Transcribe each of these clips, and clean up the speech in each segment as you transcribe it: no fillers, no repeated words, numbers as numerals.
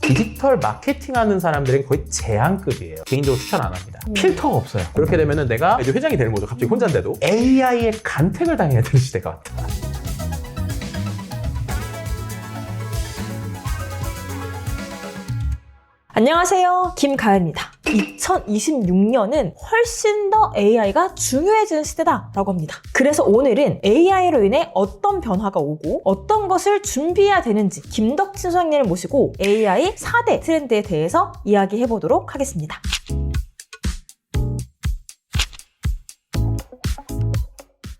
디지털 마케팅 하는 사람들은 거의 제한급이에요. 개인적으로 추천 안 합니다. 필터가 없어요. 그렇게 되면은 내가 이제 회장이 되는 거죠. 갑자기 혼자인데도. AI의 간택을 당해야 되는 시대가 왔다. 안녕하세요, 김가연입니다. 2026년은 훨씬 더 AI가 중요해지는 시대다라고 합니다. 그래서 오늘은 AI로 인해 어떤 변화가 오고 어떤 것을 준비해야 되는지 김덕진 소장님을 모시고 AI 4대 트렌드에 대해서 이야기해보도록 하겠습니다.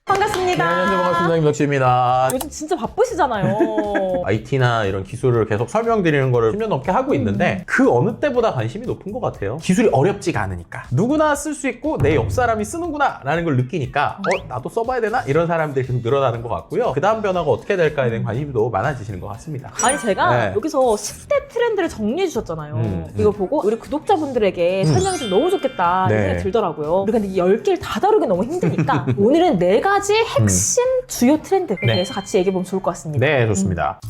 반갑습니다. 네, 안녕하세요. 반갑습니다. 김덕진입니다. 요즘 진짜 바쁘시잖아요. IT나 이런 기술을 계속 설명드리는 거를 10년 넘게 하고 있는데 그 어느 때보다 관심이 높은 것 같아요. 기술이 어렵지가 않으니까. 누구나 쓸 수 있고 내 옆 사람이 쓰는구나 라는 걸 느끼니까 나도 써봐야 되나? 이런 사람들이 계속 늘어나는 것 같고요. 그 다음 변화가 어떻게 될까에 대한 관심도 많아지시는 것 같습니다. 아니 제가 네. 여기서 10대 트렌드를 정리해 주셨잖아요. 이거 보고 우리 구독자분들에게 설명이 좀 너무 좋겠다 네. 생각이 들더라고요. 우리가 근데 10개를 다 다루기 너무 힘드니까 오늘은 4가지 핵심 주요 트렌드에 네. 대해서 같이 얘기해보면 좋을 것 같습니다. 네, 좋습니다.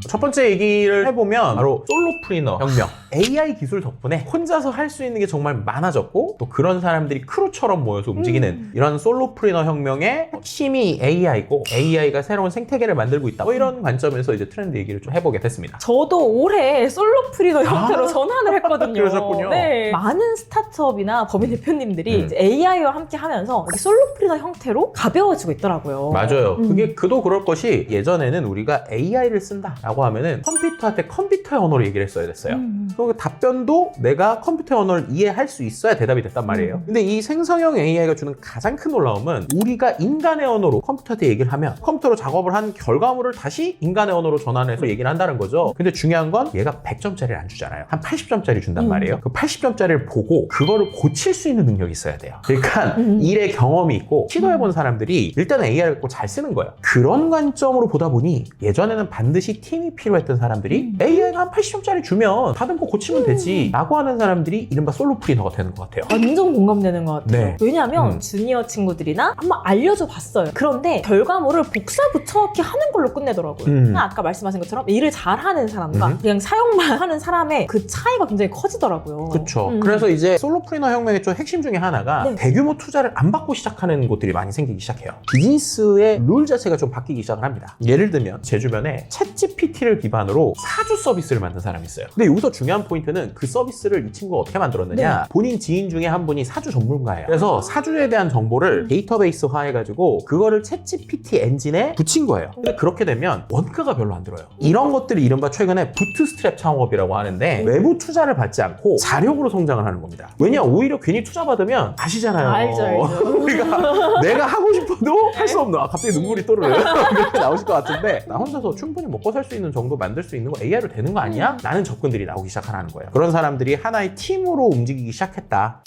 첫 번째 얘기를 해보면 바로 솔로프리너 혁명. AI 기술 덕분에 혼자서 할 수 있는 게 정말 많아졌고 또 그런 사람들이 크루처럼 모여서 움직이는 이런 솔로프리너 혁명의 핵심이 AI고 AI가 새로운 생태계를 만들고 있다. 뭐 이런 관점에서 이제 트렌드 얘기를 좀 해보게 됐습니다. 저도 올해 솔로프리너 형태로 전환을 했거든요. 그러셨군요. 네. 많은 스타트업이나 법인 대표님들이 이제 AI와 함께 하면서 이렇게 솔로프리너 형태로 가벼워지고 있더라고요. 맞아요. 그도 그럴 것이 예전에는 우리가 AI를 쓴다라고 하면은 컴퓨터한테 컴퓨터의 언어로 얘기를 했어야 됐어요. 그 답변도 내가 컴퓨터 언어를 이해할 수 있어야 대답이 됐단 말이에요. 근데 이 생성형 AI가 주는 가장 큰 놀라움은 우리가 인간의 언어로 컴퓨터한테 얘기를 하면 컴퓨터로 작업을 한 결과물을 다시 인간의 언어로 전환해서 얘기를 한다는 거죠. 근데 중요한 건 얘가 100점짜리를 안 주잖아요. 한 80점짜리 준단 말이에요. 그 80점짜리를 보고 그거를 고칠 수 있는 능력이 있어야 돼요. 그러니까 일의 경험이 있고 시도해본 사람들이 일단 AI를 갖고 잘 쓰는 거예요. 그런 관점으로 보다 보니 예전에는 반드시 팀이 필요했던 사람들이 AI가 한 80점짜리 주면 다른 거 고치면 되지 라고 하는 사람들이 이른바 솔로프리너가 되는 것 같아요. 완전 공감되는 것 같아요. 네. 왜냐하면 주니어 친구들이나 한번 알려줘 봤어요. 그런데 결과물을 복사 붙여넣기 하는 걸로 끝내더라고요. 아까 말씀하신 것처럼 일을 잘하는 사람과 그냥 사용만 하는 사람의 그 차이가 굉장히 커지더라고요. 그렇죠. 그래서 이제 솔로프리너 혁명의 좀 핵심 중에 하나가 네. 대규모 투자를 안 받고 시작하는 곳들이 많이 생기기 시작해요. 비즈니스의 룰 자체가 좀 바뀌기 시작을 합니다. 예를 들면 제 주변에 챗GPT를 기반으로 사주 서비스를 만든 사람이 있어요. 근데 여기서 중요한 포인트는 그 서비스를 이 친구가 어떻게 만들었느냐. 네. 본인 지인 중에 한 분이 사주 전문가예요. 그래서 사주에 대한 정보를 데이터베이스화 해가지고 그거를 챗GPT 엔진에 붙인 거예요. 근데 그렇게 되면 원가가 별로 안 들어요. 이런 것들이 이른바 최근에 부트스트랩 창업이라고 하는데 외부 투자를 받지 않고 자력으로 성장을 하는 겁니다. 왜냐? 오히려 괜히 투자 받으면 아시잖아요. 알죠. 우리가 내가 하고 싶어도 할 수 없는 갑자기 눈물이 또르르 그렇게 나오실 것 같은데 나 혼자서 충분히 먹고 살 수 있는 정도 만들 수 있는 거 AI로 되는 거 아니야? 라는 접근들이 나오기 시작하는 거예요. 그런 사람들이 하나의 팀으로 움직이기 시작했다.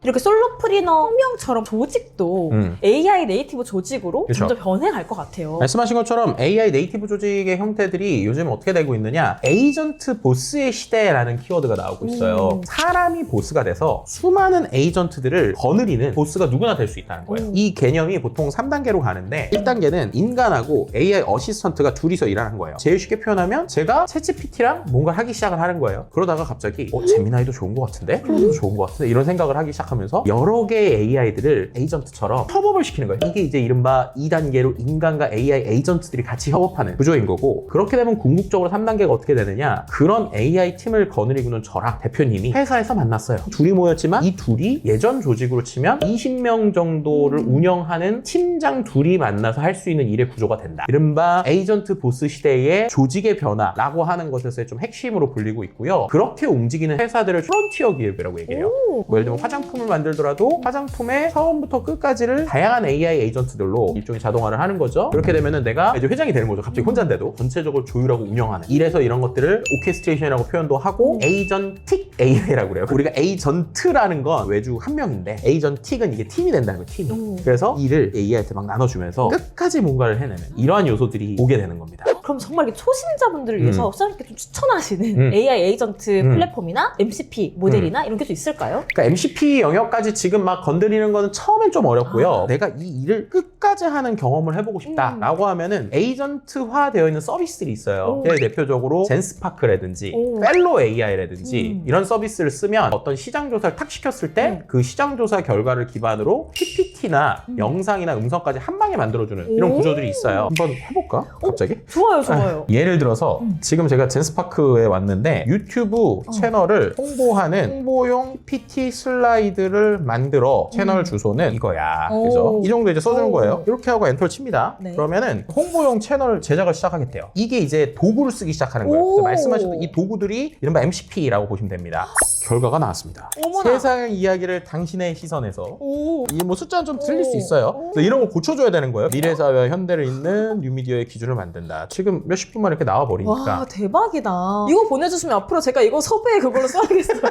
이렇게 솔로프리너 혁명처럼 조직도 AI 네이티브 조직으로 그쵸. 점점 변해갈 것 같아요. 말씀하신 것처럼 AI 네이티브 조직의 형태들이 요즘 어떻게 되고 있느냐. 에이전트 보스의 시대라는 키워드가 나오고 있어요. 사람이 보스가 돼서 수많은 에이전트들을 거느리는 보스가 누구나 될 수 있다는 거예요. 이 개념이 보통 3단계로 가는데 1단계는 인간하고 AI 어시스턴트가 둘이서 일하는 거예요. 제일 쉽게 표현하면 제가 챗GPT랑 뭔가 하기 시작을 하는 거예요. 그러다가 갑자기 제미나이도 좋은 것 같은데? 클로드도 좋은 것 같은데? 이런 생각을 하기 시작하면서 여러 개의 AI들을 에이전트처럼 협업을 시키는 거예요. 이게 이제 이른바 2단계로 인간과 AI 에이전트들이 같이 협업하는 구조인 거고, 그렇게 되면 궁극적으로 3단계가 어떻게 되느냐. 그런 AI 팀을 거느리고는 저랑 대표님이 회사에서 만났어요. 둘이 모였지만 이 둘이 예전 조직으로 치면 20명 정도를 운영하는 팀장 둘이 만나서 할 수 있는 일의 구조가 된다. 이른바 에이전트 보스 시대의 조직의 변화라고 하는 것에서의 좀 핵심으로 불리고 있고요. 그렇게 움직이는 회사들을 프론티어 기업이라고 얘기해요. 뭐 예를 들면 화장품을 만들더라도 화장품의 처음부터 끝까지를 다양한 AI 에이전트들로 일종의 자동화를 하는 거죠. 그렇게 되면은 내가 이제 회장이 되는 거죠. 갑자기 혼자인데도 전체적으로 조율하고 운영하는. 이래서 이런 것들을 오케스트레이션이라고 표현도 하고 에이전틱 AI라고 그래요. 우리가 에이전트라는 건 외주 한 명인데 에이전틱은 이게 팀이 된다는 거예요. 팀이. 그래서 일을 AI한테 막 나눠주면서 끝까지 뭔가를 해내는 이러한 요소들이 오게 되는 겁니다. 그럼 정말 이렇게 초심자분들을 위해서 수장님께 좀 추천하시는 AI 에이전트 플랫폼이나 MCP 모델이나 이런 게 좀 있을까요? 그러니까 MCP 영역까지 지금 막 건드리는 거는 처음엔 좀 어렵고요. 내가 이 일을 끝까지 하는 경험을 해보고 싶다라고 하면은 에이전트화 되어 있는 서비스들이 있어요. 대표적으로 젠스파크라든지 펠로 AI라든지 이런 서비스를 쓰면 어떤 시장 조사를 탁 시켰을 때 그 시장 조사 결과를 기반으로 PPT나 영상이나 음성까지 한 방에 만들어주는 이런 구조들이 있어요. 한번 해볼까? 갑자기? 좋아요. 예를 들어서 지금 제가 젠스파크에 왔는데 유튜브 채널을 홍보하는 홍보용 PPT 슬라이드를 만들어 채널 주소는 이거야. 그죠? 이 정도 이제 써주는 거예요. 이렇게 하고 엔터를 칩니다. 네. 그러면은 홍보용 채널 제작을 시작하겠대요. 이게 이제 도구를 쓰기 시작하는 거예요. 그래서 말씀하셨던 이 도구들이 이른바 MCP라고 보시면 됩니다. 결과가 나왔습니다. 어머나. 세상의 이야기를 당신의 시선에서 이게 뭐 숫자는 좀 틀릴 수 있어요. 그래서 이런 걸 고쳐줘야 되는 거예요. 미래사회와 현대를 잇는 뉴미디어의 기준을 만든다. 지금 몇십 분만 이렇게 나와버리니까. 와, 대박이다. 이거 보내주시면 앞으로 제가 이거 섭외에 그걸로 써야겠어요.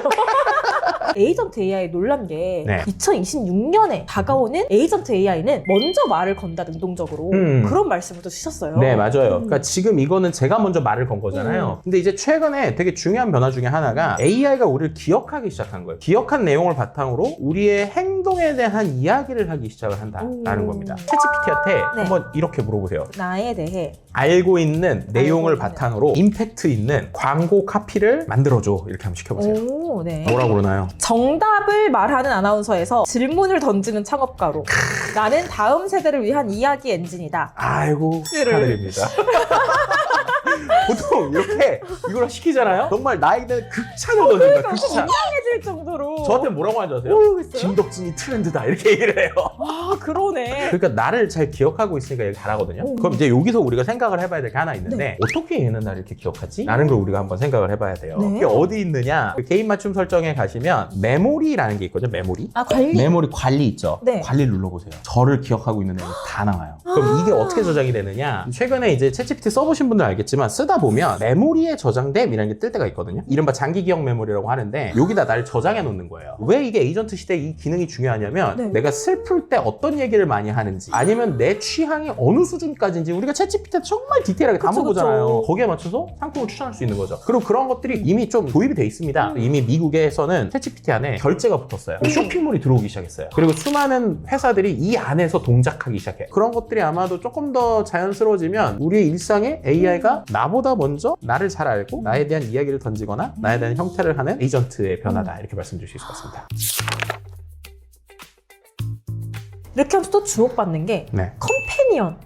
에이전트 AI 놀란 게 네. 2026년에 다가오는 에이전트 AI는 먼저 말을 건다, 능동적으로. 그런 말씀을 또 주셨어요. 네, 맞아요. 그러니까 지금 이거는 제가 먼저 말을 건 거잖아요. 근데 이제 최근에 되게 중요한 변화 중에 하나가 AI가 우리를 기억하기 시작한 거예요. 기억한 내용을 바탕으로 우리의 행동에 대한 이야기를 하기 시작을 한다라는 겁니다. 챗GPT한테 네. 한번 이렇게 물어보세요. 나에 대해 알고 있는 내용을 있는. 바탕으로 임팩트 있는 광고 카피를 만들어줘. 이렇게 한번 시켜보세요. 오, 네. 뭐라고 그러나요? 정답을 말하는 아나운서에서 질문을 던지는 창업가로. 나는 다음 세대를 위한 이야기 엔진이다. 아이고 축하드립니다. 보통 이렇게 이걸 시키잖아요. 정말 나에게 대한 극찬을 던진다. 극찬. 이상해질 정도로. 저한테 뭐라고 하는지 아세요? 모르겠어요. 김덕진이 트렌드다 이렇게 얘기를 해요. 아, 그러네. 그러니까 나를 잘 기억하고 있으니까 얘기 잘하거든요. 그럼 이제 여기서 우리가 생각을 해봐야 될 게 하나 있는데 어떻게 얘는 나를 이렇게 기억하지? 라는 걸 우리가 한번 생각을 해봐야 돼요. 네. 그게 어디 있느냐? 그 개인 맞춤 설정에 가시면 메모리라는 게 있거든요. 메모리. 아, 관리. 메모리 관리 있죠? 네. 관리를 눌러보세요. 저를 기억하고 있는 내용이 다 나와요. 그럼 이게 어떻게 저장이 되느냐? 최근에 이제 챗GPT 써보신 분들 알겠지만 쓰다 보면 메모리에 저장됨이라는 게 뜰 때가 있거든요. 이른바 장기 기억 메모리라고 하는데 여기다 나를 저장해 놓는 거예요. 왜 이게 에이전트 시대에 이 기능이 중요하냐면 네. 내가 슬플 때 어떤 얘기를 많이 하는지 아니면 내 취향이 어느 수준까지인지 우리가 챗GPT에 정말 디테일하게 다 그쵸, 물어보잖아요. 그쵸. 거기에 맞춰서 상품을 추천할 수 있는 거죠. 그리고 그런 것들이 이미 좀 도입이 돼 있습니다. 이미 미국에서는 챗GPT 안에 결제가 붙었어요. 쇼핑몰이 들어오기 시작했어요. 그리고 수많은 회사들이 이 안에서 동작하기 시작해요. 그런 것들이 아마도 조금 더 자연스러워지면 우리의 일상에 AI가 나보다 먼저 나를 잘 알고 나에 대한 이야기를 던지거나 나에 대한 형태를 하는 에이전트의 변화다. 이렇게 말씀드릴 수 있을 것 같습니다. 이렇게 하면서 또 주목받는 게 네. 컴패니언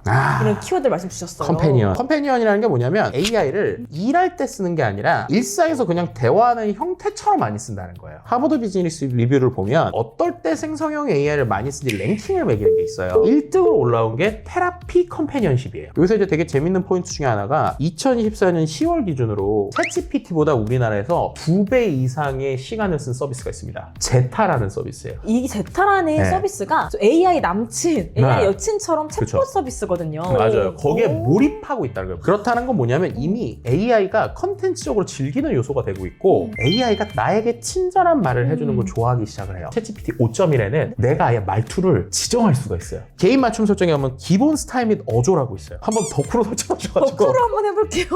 이런 키워드 말씀 주셨어요. 컴패니언이라는 게 뭐냐면 AI를 일할 때 쓰는 게 아니라 일상에서 그냥 대화하는 형태처럼 많이 쓴다는 거예요. 하버드 비즈니스 리뷰를 보면 어떨 때 생성형 AI를 많이 쓰는지 랭킹을 매기는 게 있어요. 1등으로 올라온 게 테라피 컴패니언십이에요. 여기서 이제 되게 재밌는 포인트 중에 하나가 2024년 10월 기준으로 챗GPT보다 우리나라에서 2배 이상의 시간을 쓴 서비스가 있습니다. 제타라는 서비스예요. 이 제타라는 네. 서비스가 AI 남친, AI 네. 여친처럼 챗봇 그쵸. 서비스거든요. 맞아요. 거기에 오. 몰입하고 있다는 거예요. 그렇다는 건 뭐냐면 이미 AI가 컨텐츠적으로 즐기는 요소가 되고 있고 AI가 나에게 친절한 말을 해주는 걸 좋아하기 시작을 해요. 챗GPT 5.1에는 내가 아예 말투를 지정할 수가 있어요. 개인 맞춤 설정에 가면 기본 스타일 및 어조라고 있어요. 한번 덕후로 설정하셔가지고 덕후로 한번 해볼게요.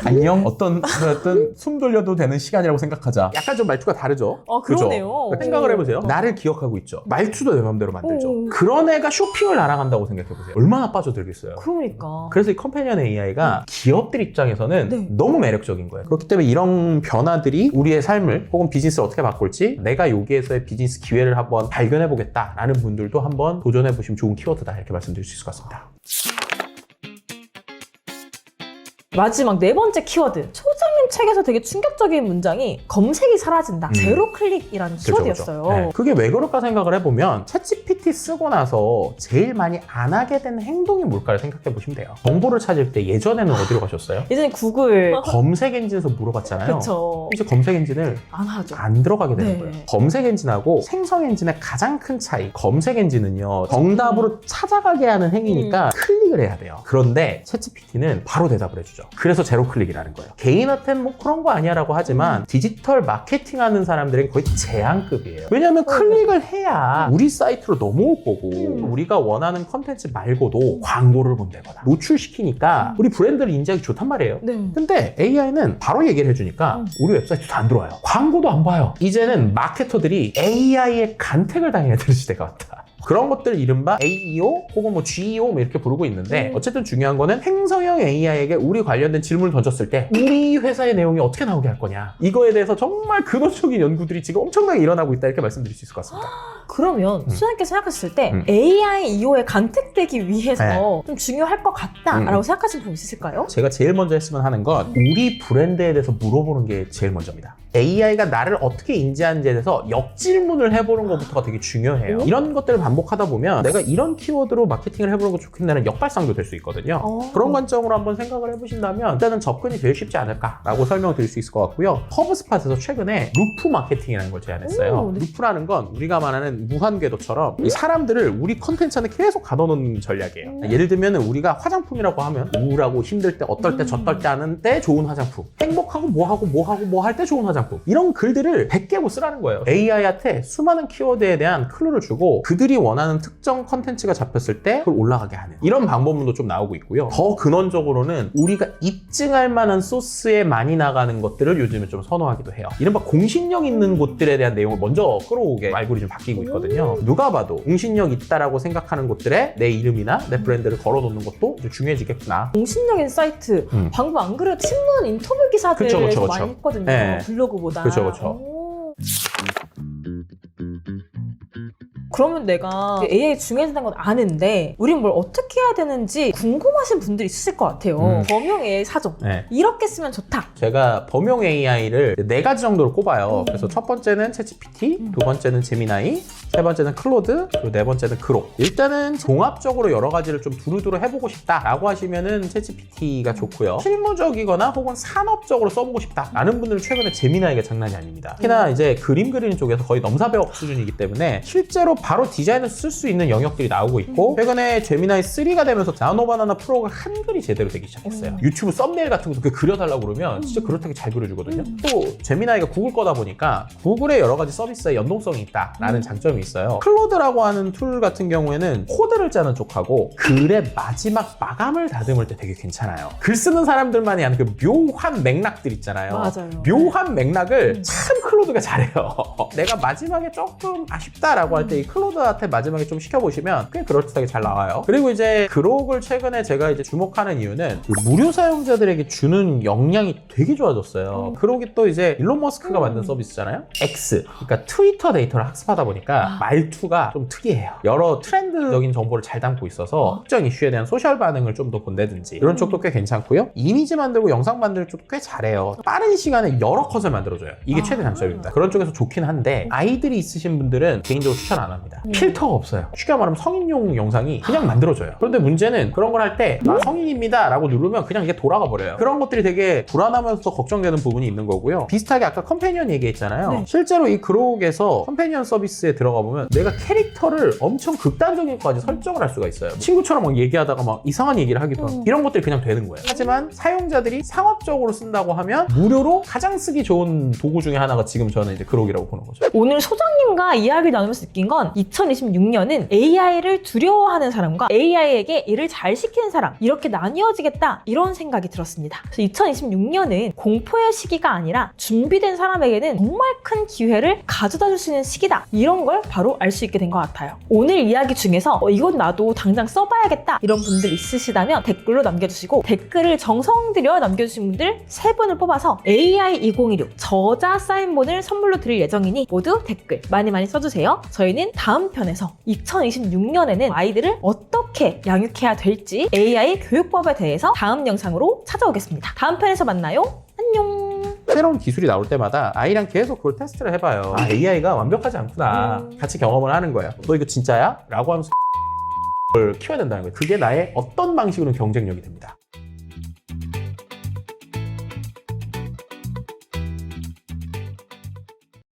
안녕 어떤 숨 돌려도 되는 시간이라고 생각하자. 약간 좀 말투가 다르죠? 그러네요. 그죠? 생각을 해보세요. 나를 기억하고 있죠. 말투도 내 마음대로 만들죠. 오. 그런 애가 쇼핑을 나랑 한다고 생각해보세요. 얼마나 빠져들겠어요. 그러니까. 그래서 이 컴패니언 AI가 기업들 입장에서는 네. 너무 매력적인 거예요. 그렇기 때문에 이런 변화들이 우리의 삶을 혹은 비즈니스를 어떻게 바꿀지 내가 여기에서의 비즈니스 기회를 한번 발견해보겠다라는 분들도 한번 도전해보시면 좋은 키워드다 이렇게 말씀드릴 수 있을 것 같습니다. 마지막 네 번째 키워드. 소장님 책에서 되게 충격적인 문장이 검색이 사라진다. 제로 클릭이라는 키워드였어요. 네. 그게 왜 그럴까 생각을 해보면 챗GPT 쓰고 나서 제일 많이 안 하게 되는 행동이 뭘까를 생각해 보시면 돼요. 정보를 찾을 때 예전에는 어디로 가셨어요? 예전에 구글. 검색 엔진에서 물어봤잖아요. 그쵸. 이제 검색 엔진을 안 하죠. 안 들어가게 되는 네. 거예요. 검색 엔진하고 생성 엔진의 가장 큰 차이. 검색 엔진은요, 정답으로 찾아가게 하는 행위니까 클릭을 해야 돼요. 그런데 챗GPT는 바로 대답을 해주죠. 그래서 제로 클릭이라는 거예요. 개인한테는 나는 뭐 그런 거 아니야 라고 하지만 디지털 마케팅 하는 사람들은 거의 제한급이에요. 왜냐면 클릭을 해야 우리 사이트로 넘어올 거고 우리가 원하는 컨텐츠 말고도 광고를 본다거나 노출시키니까 우리 브랜드를 인지하기 좋단 말이에요. 네. 근데 AI는 바로 얘기를 해주니까 우리 웹사이트도 안 들어와요. 광고도 안 봐요. 이제는 마케터들이 AI의 간택을 당해야 되는 시대가 왔다. 그런 것들 이른바 AEO 혹은 뭐 GEO 뭐 이렇게 부르고 있는데 어쨌든 중요한 거는 행성형 AI에게 우리 관련된 질문을 던졌을 때 우리 회사의 내용이 어떻게 나오게 할 거냐, 이거에 대해서 정말 근원적인 연구들이 지금 엄청나게 일어나고 있다, 이렇게 말씀드릴 수 있을 것 같습니다. 그러면 수장님께서 생각하셨을 때 AI 이후에 간택되기 위해서 좀 중요할 것 같다라고 생각하시는 부분 있으실까요? 제가 제일 먼저 했으면 하는 건 우리 브랜드에 대해서 물어보는 게 제일 먼저입니다. AI가 나를 어떻게 인지하는지에 대해서 역질문을 해보는 것부터가 되게 중요해요. 이런 것들을 반복하다 보면 내가 이런 키워드로 마케팅을 해보는 거 좋겠다는 역발상도 될 수 있거든요. 그런 관점으로 한번 생각을 해보신다면 일단은 접근이 제일 쉽지 않을까라고 설명드릴 수 있을 것 같고요. 허브스팟에서 최근에 루프 마케팅이라는 걸 제안했어요. 루프라는 건 우리가 말하는 무한궤도처럼 이 사람들을 우리 컨텐츠 안에 계속 가둬놓는 전략이에요. 예를 들면 우리가 화장품이라고 하면 우울하고 힘들 때 어떨 때 저떨 때 하는 때 좋은 화장품, 행복하고 뭐 할 때 좋은 화장품, 이런 글들을 100개 뭐 쓰라는 거예요. AI한테 수많은 키워드에 대한 클루를 주고 그들이 원하는 특정 컨텐츠가 잡혔을 때 그걸 올라가게 하는 이런 방법론도 좀 나오고 있고요. 더 근원적으로는 우리가 입증할 만한 소스에 많이 나가는 것들을 요즘에 좀 선호하기도 해요. 이른바 공신력 있는 곳들에 대한 내용을 먼저 끌어오게 알고리즘 바뀌고 있거든요. 누가 봐도 공신력 있다라고 생각하는 곳들에 내 이름이나 내 브랜드를 걸어놓는 것도 좀 중요해지겠구나. 공신력인 사이트, 방금 안 그래도 신문 인터뷰 기사들을 그쵸. 많이 했거든요. 네. 블로그보다. 그쵸. 그러면 내가 AI 중요해진다는 건 아는데 우린 뭘 어떻게 해야 되는지 궁금하신 분들이 있으실 것 같아요. 범용 AI 사정. 네. 이렇게 쓰면 좋다. 제가 범용 AI를 4가지 정도로 꼽아요. 그래서 첫 번째는 챗GPT, 두 번째는 제미나이, 세 번째는 클로드, 그리고 네 번째는 그록. 일단은 종합적으로 여러 가지를 좀 두루두루 해보고 싶다라고 하시면은 챗GPT가 좋고요. 실무적이거나 혹은 산업적으로 써보고 싶다라는 분들은 최근에 제미나이가 장난이 아닙니다. 특히나 이제 그림 그리는 쪽에서 거의 넘사벽 수준이기 때문에 실제로 바로 디자인에서 쓸 수 있는 영역들이 나오고 있고 최근에 제미나이 3가 되면서 나노바나나 프로가 한글이 제대로 되기 시작했어요. 유튜브 썸네일 같은 것도 그려달라고 그러면 진짜 그렇게 잘 그려주거든요. 또 제미나이가 구글 거다 보니까 구글의 여러 가지 서비스에 연동성이 있다라는 장점이 있어요. 클로드라고 하는 툴 같은 경우에는 코드를 짜는 쪽하고 글의 마지막 마감을 다듬을 때 되게 괜찮아요. 글 쓰는 사람들만이 아는 그 묘한 맥락들 있잖아요. 맞아요. 묘한 맥락을 참 클로드가 잘해요. 내가 마지막에 조금 아쉽다라고 할 때 이 클로드한테 마지막에 좀 시켜보시면 꽤 그럴듯하게 잘 나와요. 그리고 이제 그록을 최근에 제가 이제 주목하는 이유는 그 무료 사용자들에게 주는 역량이 되게 좋아졌어요. 그록이 또 이제 일론 머스크가 만든 서비스잖아요. X, 그러니까 트위터 데이터를 학습하다 보니까 말투가 좀 특이해요. 여러 트렌드적인 정보를 잘 담고 있어서 특정 이슈에 대한 소셜 반응을 좀 더 본다든지 이런 쪽도 꽤 괜찮고요. 이미지 만들고 영상 만들 쪽도 꽤 잘해요. 빠른 시간에 여러 컷을 만들어줘요. 이게 최대 장점입니다. 그런 쪽에서 좋긴 한데 아이들이 있으신 분들은 개인적으로 추천 안 합니다. 필터가 없어요. 쉽게 말하면 성인용 영상이 그냥 만들어져요. 그런데 문제는 그런 걸 할 때 나 성인입니다 라고 누르면 그냥 이게 돌아가 버려요. 그런 것들이 되게 불안하면서 걱정되는 부분이 있는 거고요. 비슷하게 아까 컴패니언 얘기했잖아요. 실제로 이 그록에서 컴패니언 서비스에 들어가 보면 내가 캐릭터를 엄청 극단적인 것까지 설정을 할 수가 있어요. 친구처럼 막 얘기하다가 막 이상한 얘기를 하기도 하고 이런 것들이 그냥 되는 거예요. 하지만 사용자들이 상업적으로 쓴다고 하면 무료로 가장 쓰기 좋은 도구 중에 하나가 지금 저는 이제 그록이라고 보는 거죠. 오늘 소장님과 이야기를 나누면서 느낀 건 2026년은 AI를 두려워하는 사람과 AI에게 일을 잘 시키는 사람 이렇게 나뉘어지겠다 이런 생각이 들었습니다. 그래서 2026년은 공포의 시기가 아니라 준비된 사람에게는 정말 큰 기회를 가져다 줄 수 있는 시기다 이런 걸 바로 알 수 있게 된 것 같아요. 오늘 이야기 중에서 이건 나도 당장 써봐야겠다 이런 분들 있으시다면 댓글로 남겨주시고 댓글을 정성 들여 남겨주신 분들 3분을 뽑아서 AI 2016 저자 사인본을 선물로 드릴 예정이니 모두 댓글 많이 써주세요. 저희는 다음 편에서 2026년에는 아이들을 어떻게 양육해야 될지 AI 교육법에 대해서 다음 영상으로 찾아오겠습니다. 다음 편에서 만나요. 안녕. 새로운 기술이 나올 때마다 아이랑 계속 그걸 테스트를 해봐요. AI가 완벽하지 않구나. 같이 경험을 하는 거예요. 너 이거 진짜야? 라고 하면서 걸 키워야 된다는 거예요. 그게 나의 어떤 방식으로는 경쟁력이 됩니다.